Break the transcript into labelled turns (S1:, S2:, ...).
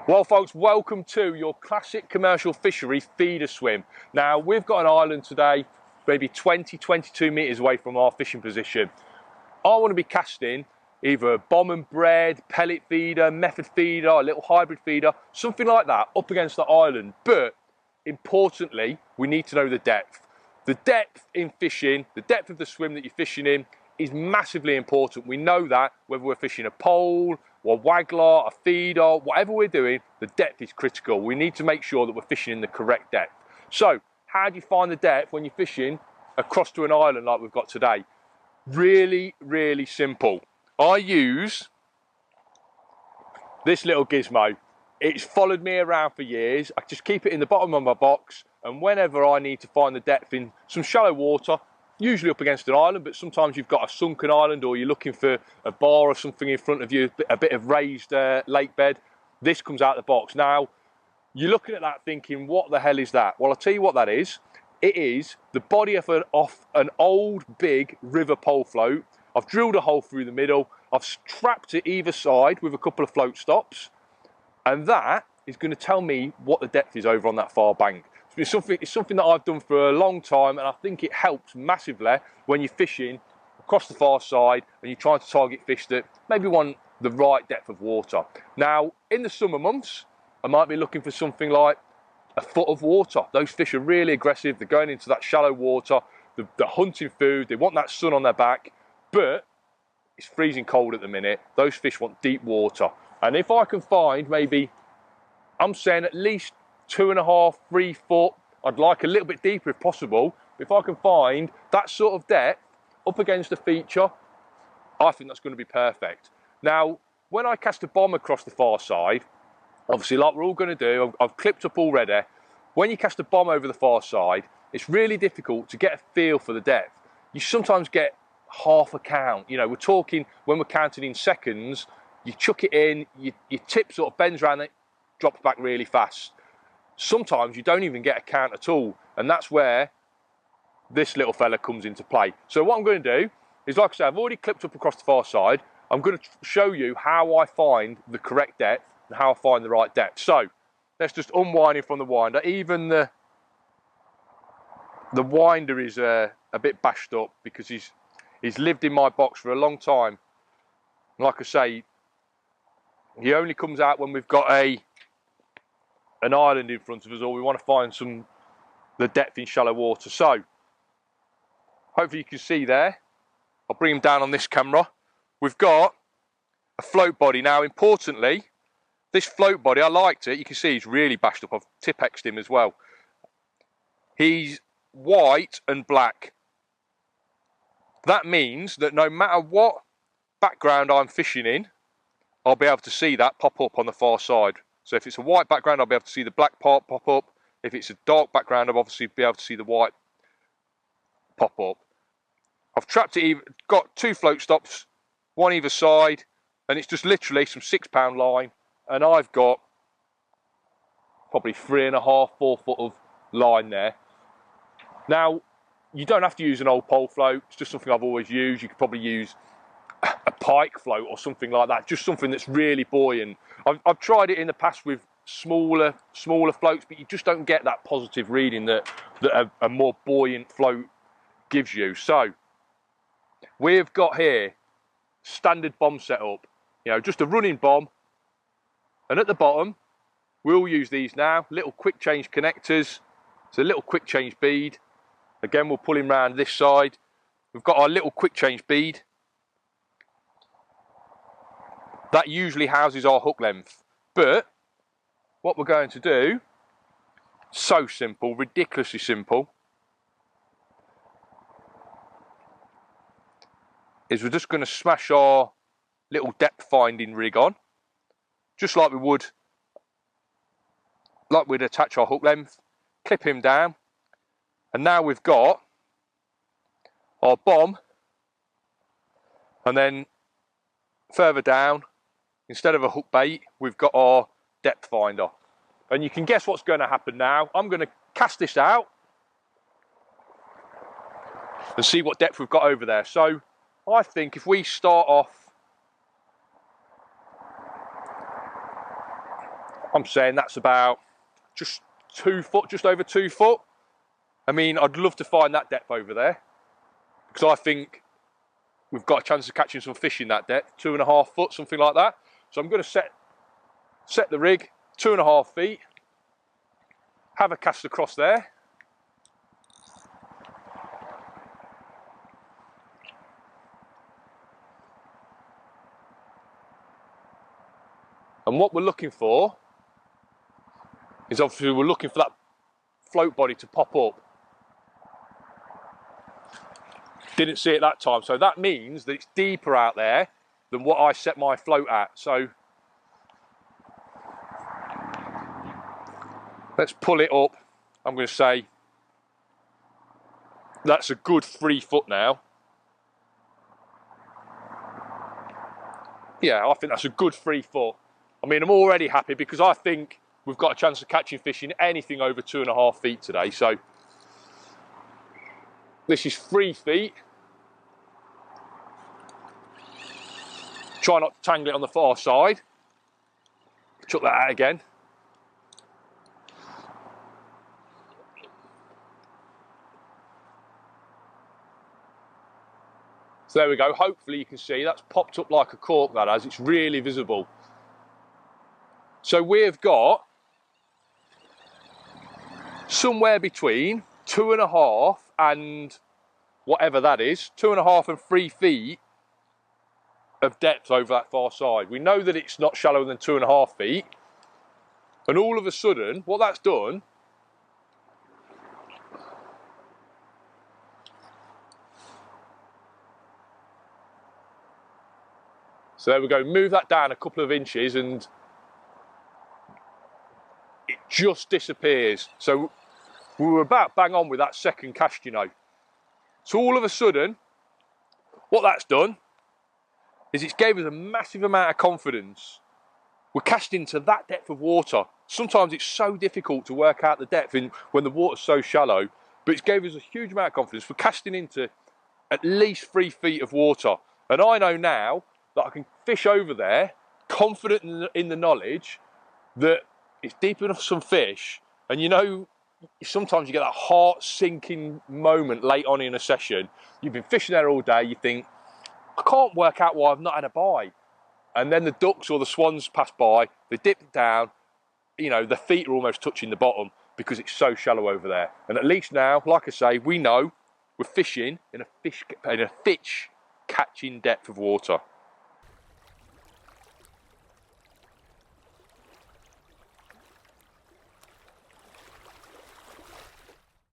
S1: Well folks, welcome to your classic commercial fishery feeder swim. Now we've got an island today, maybe 20-22 metres away from our fishing position. I want to be casting either a bomb and bread, pellet feeder, method feeder, a little hybrid feeder, something like that up against the island. But importantly, we need to know the depth. The depth in fishing, the depth of the swim that you're fishing in is massively important. We know that whether we're fishing a pole, or waggler, a feeder, whatever we're doing, the depth is critical. We need to make sure that we're fishing in the correct depth. So, how do you find the depth when you're fishing across to an island like we've got today? Really, really simple. I use this little gizmo. It's followed me around for years. I just keep it in the bottom of my box, and whenever I need to find the depth in some shallow water, usually up against an island, but sometimes you've got a sunken island or you're looking for a bar or something in front of you, a bit of raised lake bed, this comes out of the box. Now, you're looking at that thinking, what the hell is that? Well, I'll tell you what that is. It is the body of an old, big river pole float. I've drilled a hole through the middle. I've strapped it either side with a couple of float stops. And that is going to tell me what the depth is over on that far bank. It's something that I've done for a long time, and I think it helps massively when you're fishing across the far side and you're trying to target fish that maybe want the right depth of water. Now, in the summer months, I might be looking for something like a foot of water. Those fish are really aggressive. They're going into that shallow water. They're hunting food. They want that sun on their back, but it's freezing cold at the minute. Those fish want deep water. And if I can find maybe, I'm saying at least 2.5, 3 foot, I'd like a little bit deeper if possible. If I can find that sort of depth up against a feature, I think that's going to be perfect. Now, when I cast a bomb across the far side, obviously like we're all going to do, I've clipped up already. When you cast a bomb over the far side, it's really difficult to get a feel for the depth. You sometimes get half a count. You know, we're talking, when we're counting in seconds, you chuck it in, your tip sort of bends around, it drops back really fast. Sometimes you don't even get a count at all, and that's where this little fella comes into play. So what I'm going to do is, like I said, I've already clipped up across the far side. I'm going to show you how I find the correct depth and how I find the right depth. So let's just unwind him from the winder. Even the winder is a bit bashed up because he's lived in my box for a long time. And like I say, he only comes out when we've got an island in front of us, or we want to find the depth in shallow water. So hopefully you can see there. I'll bring him down on this camera. We've got a float body. Now, importantly, this float body, I liked it. You can see he's really bashed up. I've Tipp-Ex'd him as well. He's white and black. That means that no matter what background I'm fishing in, I'll be able to see that pop up on the far side. So if it's a white background, I'll be able to see the black part pop up. If it's a dark background, I'll obviously be able to see the white pop up. I've trapped it, got 2 float stops, one either side, and it's just literally some 6-pound line, and I've got probably 3.5, 4 foot of line there. Now, you don't have to use an old pole float. It's just something I've always used. You could probably use a pike float or something like that, just something that's really buoyant. I've tried it in the past with smaller floats, but you just don't get that positive reading that a more buoyant float gives you. So we've got here standard bomb setup, you know, just a running bomb, and at the bottom we'll use these now, little quick change connectors. It's a little quick change bead. Again, we'll pull him round this side. We've got our little quick change bead. That usually houses our hook length. But what we're going to do, so simple, ridiculously simple, is we're just going to smash our little depth finding rig on, just like we'd attach our hook length, clip him down, and now we've got our bomb, and then further down, instead of a hook bait, we've got our depth finder. And you can guess what's going to happen now. I'm going to cast this out and see what depth we've got over there. So I think if we start off I'm saying that's about just 2 foot, just over 2 foot. I mean, I'd love to find that depth over there, because I think we've got a chance of catching some fish in that depth, 2.5 foot, something like that. So I'm going to set the rig 2.5 feet, have a cast across there. And what we're looking for is, obviously, we're looking for that float body to pop up. Didn't see it that time, so that means that it's deeper out there than what I set my float at. So let's pull it up. I'm going to say that's a good 3 foot now. Yeah, I think that's a good 3 foot. I mean, I'm already happy because I think we've got a chance of catching fish in anything over 2.5 feet today. So this is 3 feet. Try not to tangle it on the far side. Chuck that out again. So there we go. Hopefully you can see that's popped up like a cork, that has. It's really visible. So we've got somewhere between 2.5 and whatever that is, 2.5 and 3 feet of depth over that far side. We know that it's not shallower than 2.5 feet. And all of a sudden, what that's done, so there we go, move that down a couple of inches and it just disappears. So we were about bang on with that second cast, you know. So all of a sudden, what that's done is it's gave us a massive amount of confidence. We're casting to that depth of water. Sometimes it's so difficult to work out the depth when the water's so shallow, but it's gave us a huge amount of confidence. We're casting into at least 3 feet of water. And I know now that I can fish over there, confident in the knowledge that it's deep enough for some fish. And you know, sometimes you get that heart-sinking moment late on in a session. You've been fishing there all day, you think, I can't work out why I've not had a bite. And then the ducks or the swans pass by, they dip it down, you know, the feet are almost touching the bottom because it's so shallow over there. And at least now, like I say, we know we're fishing in a fish catching depth of water.